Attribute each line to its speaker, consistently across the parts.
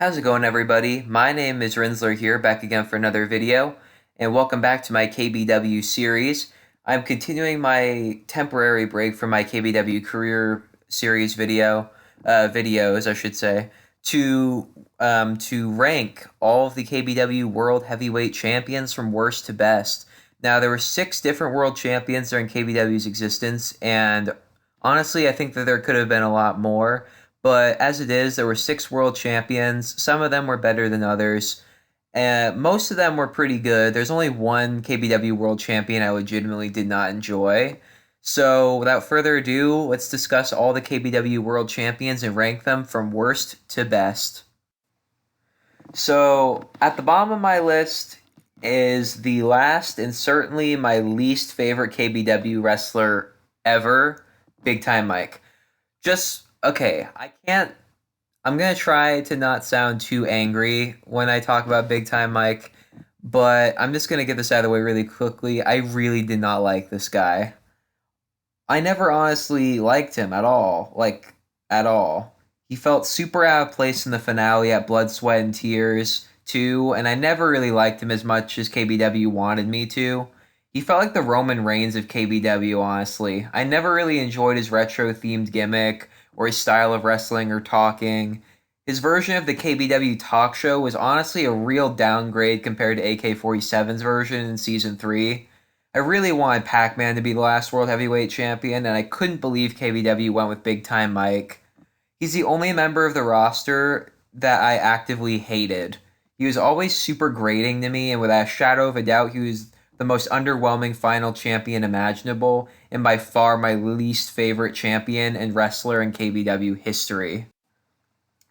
Speaker 1: How's it going, everybody? My name is Rinzler here, back again for another video, and welcome back to my KBW series. I'm continuing my temporary break from my KBW career series videos, I should say, to rank all of the KBW World Heavyweight champions from worst to best. Now, there were 6 different world champions during KBW's existence, and honestly, I think that there could have been a lot more. But as it is, there were 6 world champions. Some of them were better than others. Most of them were pretty good. There's only one KBW world champion I legitimately did not enjoy. So without further ado, let's discuss all the KBW world champions and rank them from worst to best. So at the bottom of my list is the last and certainly my least favorite KBW wrestler ever, Big Time Mike. Okay, I'm gonna try to not sound too angry when I talk about Big Time Mike, but I'm just gonna get this out of the way really quickly. I really did not like this guy. I never honestly liked him at all. At all. He felt super out of place in the finale at Blood, Sweat, and Tears, too, and I never really liked him as much as KBW wanted me to. He felt like the Roman Reigns of KBW, honestly. I never really enjoyed his retro-themed gimmick or his style of wrestling or talking. His version of the KBW talk show was honestly a real downgrade compared to AK-47's version in Season 3. I really wanted Pac-Man to be the last World Heavyweight Champion, and I couldn't believe KBW went with Big Time Mike. He's the only member of the roster that I actively hated. He was always super grating to me, and without a shadow of a doubt, he was the most underwhelming final champion imaginable, and by far my least favorite champion and wrestler in KBW history.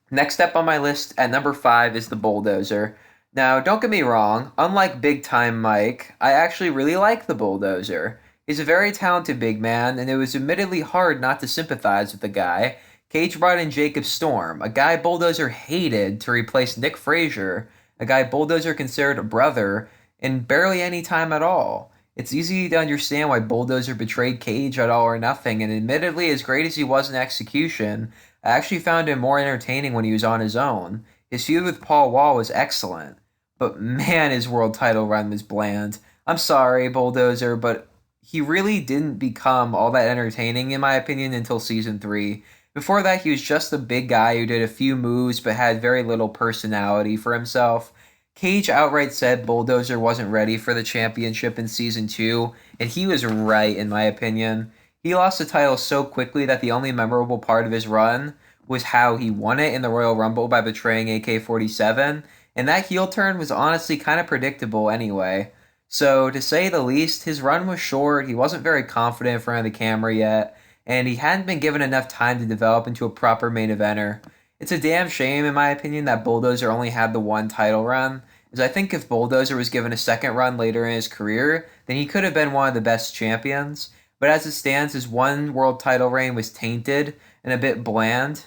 Speaker 1: Next up on my list at number 5 is the Bulldozer. Now, don't get me wrong, unlike Big Time Mike, I actually really like the Bulldozer. He's a very talented big man, and it was admittedly hard not to sympathize with the guy. Kage brought in Jacob Storm, a guy Bulldozer hated, to replace Nick Frazier, a guy Bulldozer considered a brother, in barely any time at all. It's easy to understand why Bulldozer betrayed Kage at All or Nothing, and admittedly, as great as he was in execution, I actually found him more entertaining when he was on his own. His feud with Paul Wall was excellent, but man, his world title run was bland. I'm sorry, Bulldozer, but he really didn't become all that entertaining, in my opinion, until Season 3. Before that, he was just a big guy who did a few moves but had very little personality for himself. Kage outright said Bulldozer wasn't ready for the championship in Season 2, and he was right, in my opinion. He lost the title so quickly that the only memorable part of his run was how he won it in the Royal Rumble by betraying AK-47, and that heel turn was honestly kind of predictable anyway. So, to say the least, his run was short, he wasn't very confident in front of the camera yet, and he hadn't been given enough time to develop into a proper main eventer. It's a damn shame, in my opinion, that Bulldozer only had the one title run, as I think if Bulldozer was given a second run later in his career, then he could have been one of the best champions. But as it stands, his one world title reign was tainted and a bit bland.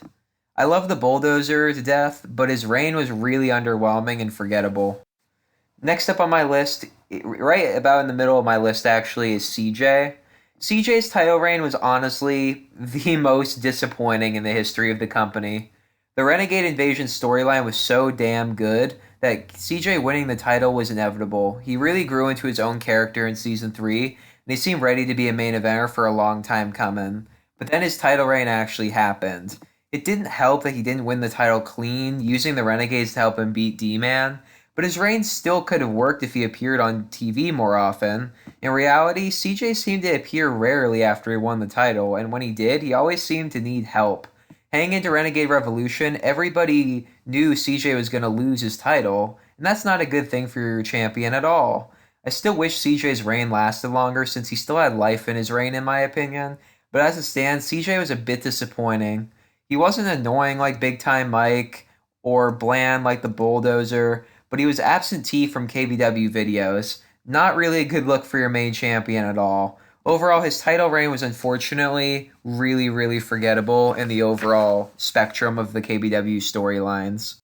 Speaker 1: I love the Bulldozer to death, but his reign was really underwhelming and forgettable. Next up on my list, right about in the middle of my list actually, is CJ. CJ's title reign was honestly the most disappointing in the history of the company. The Renegade Invasion storyline was so damn good that CJ winning the title was inevitable. He really grew into his own character in Season 3, and he seemed ready to be a main eventer for a long time coming. But then his title reign actually happened. It didn't help that he didn't win the title clean, using the Renegades to help him beat D-Man, but his reign still could have worked if he appeared on TV more often. In reality, CJ seemed to appear rarely after he won the title, and when he did, he always seemed to need help. Heading into Renegade Revolution, everybody knew CJ was going to lose his title, and that's not a good thing for your champion at all. I still wish CJ's reign lasted longer since he still had life in his reign, in my opinion, but as it stands, CJ was a bit disappointing. He wasn't annoying like Big Time Mike or bland like the Bulldozer, but he was absentee from KBW videos. Not really a good look for your main champion at all. Overall, his title reign was unfortunately really, really forgettable in the overall spectrum of the KBW storylines.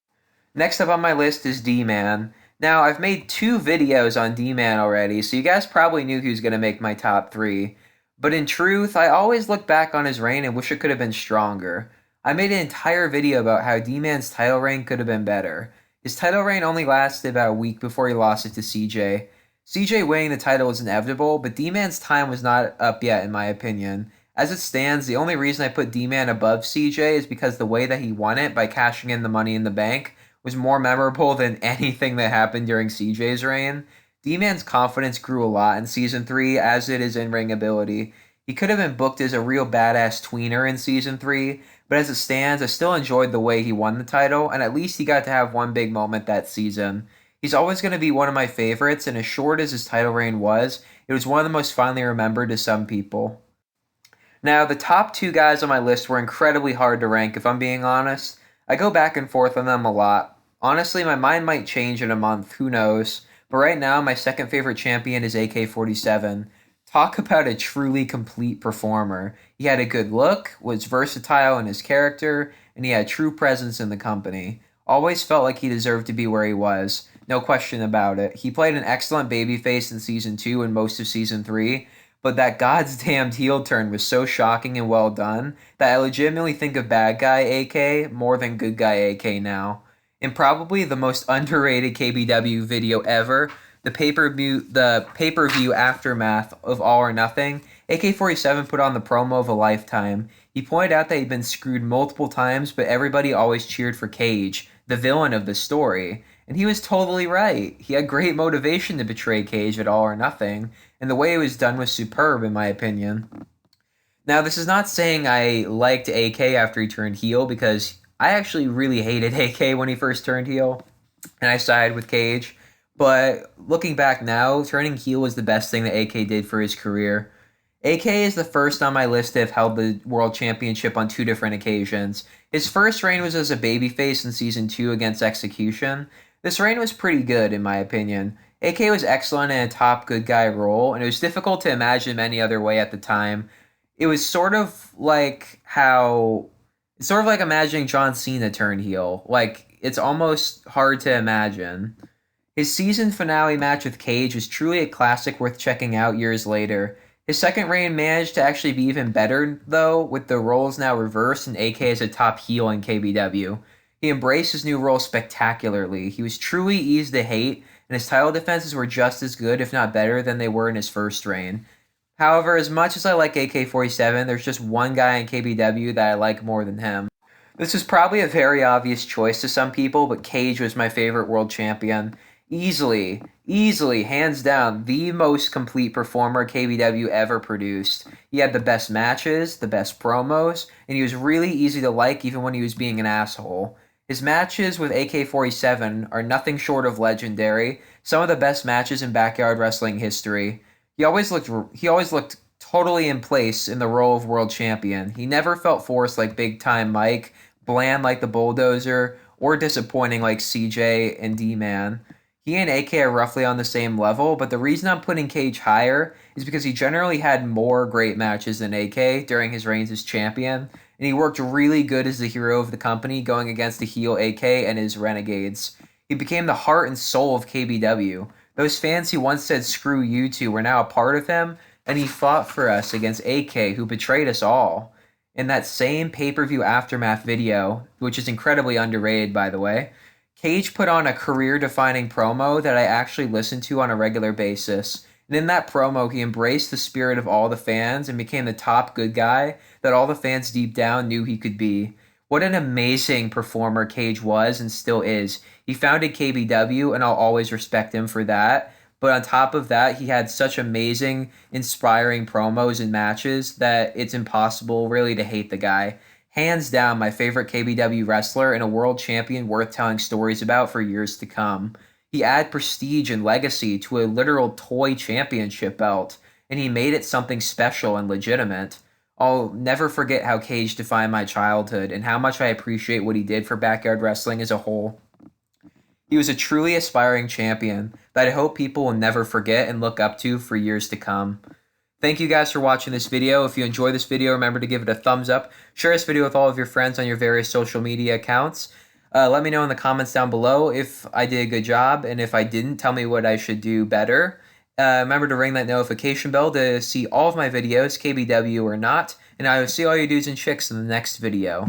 Speaker 1: Next up on my list is D-Man. Now, I've made 2 videos on D-Man already, so you guys probably knew he was going to make my top 3. But in truth, I always look back on his reign and wish it could have been stronger. I made an entire video about how D-Man's title reign could have been better. His title reign only lasted about a week before he lost it to CJ. CJ winning the title was inevitable, but D-Man's time was not up yet in my opinion. As it stands, the only reason I put D-Man above CJ is because the way that he won it by cashing in the Money in the Bank was more memorable than anything that happened during CJ's reign. D-Man's confidence grew a lot in Season 3, as did his in-ring ability. He could have been booked as a real badass tweener in Season 3, but as it stands, I still enjoyed the way he won the title, and at least he got to have one big moment that season. He's always going to be one of my favorites, and as short as his title reign was, it was one of the most fondly remembered to some people. Now, the top two guys on my list were incredibly hard to rank, if I'm being honest. I go back and forth on them a lot. Honestly, my mind might change in a month, who knows? But right now, my second favorite champion is AK-47. Talk about a truly complete performer. He had a good look, was versatile in his character, and he had true presence in the company. Always felt like he deserved to be where he was. No question about it. He played an excellent babyface in Season 2 and most of Season 3, but that God's damned heel turn was so shocking and well done that I legitimately think of bad guy AK more than good guy AK now. And probably the most underrated KBW video ever, the pay-per-view aftermath of All or Nothing, AK-47 put on the promo of a lifetime. He pointed out that he'd been screwed multiple times, but everybody always cheered for Kage, the villain of the story. And he was totally right. He had great motivation to betray Kage at All or Nothing, and the way it was done was superb in my opinion. Now, this is not saying I liked AK after he turned heel, because I actually really hated AK when he first turned heel, and I sided with Kage. But looking back now, turning heel was the best thing that AK did for his career. AK is the first on my list to have held the World Championship on two different occasions. His first reign was as a babyface in Season 2 against Execution. This reign was pretty good, in my opinion. AK was excellent in a top good guy role, and it was difficult to imagine him any other way at the time. It was sort of like imagining John Cena turn heel. Like, it's almost hard to imagine. His season finale match with Kage was truly a classic worth checking out years later. His second reign managed to actually be even better, though, with the roles now reversed and AK as a top heel in KBW. He embraced his new role spectacularly. He was truly easy to hate, and his title defenses were just as good, if not better, than they were in his first reign. However, as much as I like AK-47, there's just one guy in KBW that I like more than him. This is probably a very obvious choice to some people, but Kage was my favorite world champion. Easily, hands down, the most complete performer KBW ever produced. He had the best matches, the best promos, and he was really easy to like even when he was being an asshole. His matches with AK-47 are nothing short of legendary, some of the best matches in backyard wrestling history. He always looked totally in place in the role of world champion. He never felt forced like Big Time Mike, bland like the Bulldozer, or disappointing like CJ and D-Man. He and AK are roughly on the same level, but the reason I'm putting Kage higher is because he generally had more great matches than AK during his reigns as champion, and he worked really good as the hero of the company going against the heel AK and his Renegades. He became the heart and soul of KBW. Those fans he once said screw you to were now a part of him, and he fought for us against AK, who betrayed us all. In that same pay-per-view aftermath video, which is incredibly underrated by the way, Kage put on a career-defining promo that I actually listen to on a regular basis. And in that promo, he embraced the spirit of all the fans and became the top good guy that all the fans deep down knew he could be. What an amazing performer Kage was and still is. He founded KBW, and I'll always respect him for that. But on top of that, he had such amazing, inspiring promos and matches that it's impossible really to hate the guy. Hands down, my favorite KBW wrestler and a world champion worth telling stories about for years to come. He added prestige and legacy to a literal toy championship belt, and he made it something special and legitimate. I'll never forget how Kage defined my childhood and how much I appreciate what he did for backyard wrestling as a whole. He was a truly aspiring champion that I hope people will never forget and look up to for years to come. Thank you guys for watching this video. If you enjoyed this video, remember to give it a thumbs up. Share this video with all of your friends on your various social media accounts. Let me know in the comments down below if I did a good job, and if I didn't, tell me what I should do better. Remember to ring that notification bell to see all of my videos, KBW or not, and I will see all you dudes and chicks in the next video.